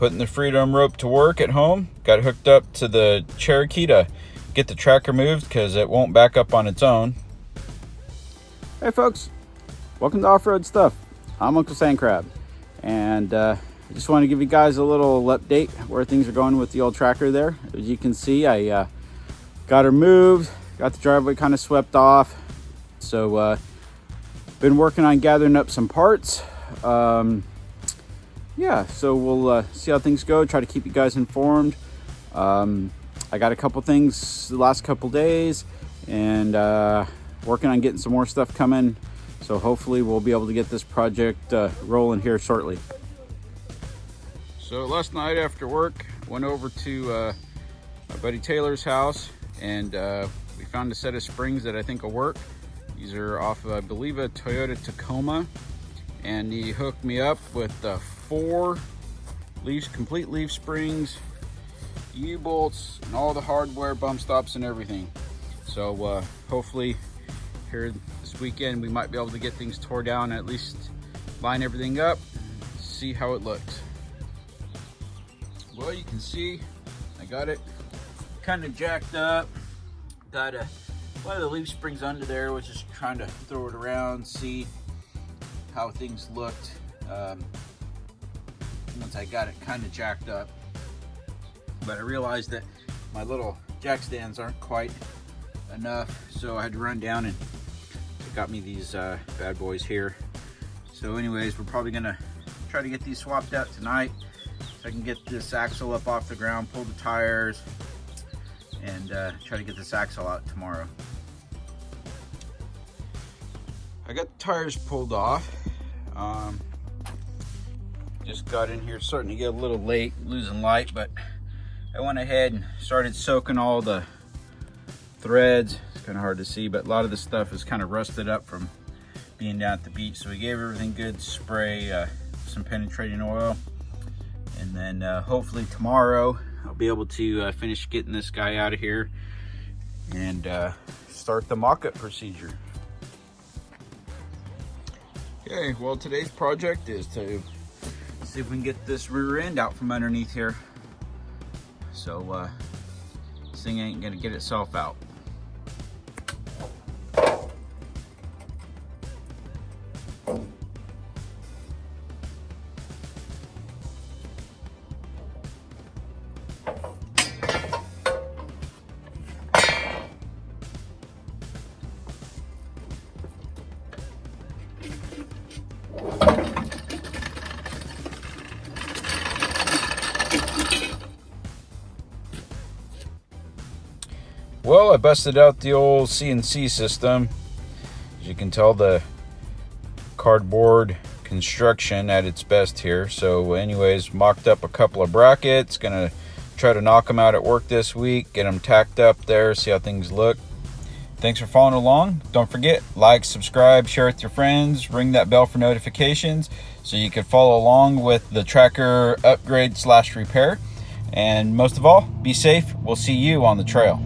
putting the Freedom rope to work at home. Got it hooked up to the Cherokee to get the tracker moved because it won't back up on its own. Hey folks, welcome to Off-Road Stuff. I'm Uncle Sandcrab, and I just want to give you guys a little update where things are going with the old tracker there. As you can see, I got her moved, got the driveway kind of swept off. So been working on gathering up some parts. Yeah, so we'll see how things go, try to keep you guys informed. I got a couple things the last couple days, and working on getting some more stuff coming. So hopefully we'll be able to get this project rolling here shortly. So last night after work, went over to my buddy Taylor's house, and we found a set of springs that I think will work. These are off of, I believe, a Toyota Tacoma, and he hooked me up with 4 complete leaf springs, U-bolts, and all the hardware, bump stops and everything. So hopefully here this weekend we might be able to get things tore down, at least line everything up, see how it looks. Well, you can see I got it kind of jacked up. Got one of the leaf springs under there, was just trying to throw it around, see how things looked once I got it kind of jacked up. But I realized that my little jack stands aren't quite enough, so I had to run down and got me these bad boys here. So anyways, we're probably gonna try to get these swapped out tonight so I can get this axle up off the ground, pull the tires, and try to get this axle out tomorrow. I got the tires pulled off. Just got in here, starting to get a little late, losing light, but I went ahead and started soaking all the threads. It's kind of hard to see, but a lot of the stuff is kind of rusted up from being down at the beach. So we gave everything good spray, some penetrating oil, and then hopefully tomorrow I'll be able to finish getting this guy out of here and start the mock-up procedure. Okay, well, today's project is to see if we can get this rear end out from underneath here. So this thing ain't gonna get itself out. Well, I busted out the old CNC system. As you can tell, the cardboard construction at its best here. So anyways, mocked up a couple of brackets. Gonna try to knock them out at work this week, get them tacked up there, see how things look. Thanks for following along. Don't forget, like, subscribe, share with your friends, ring that bell for notifications so you can follow along with the tracker upgrade / repair. And most of all, be safe. We'll see you on the trail.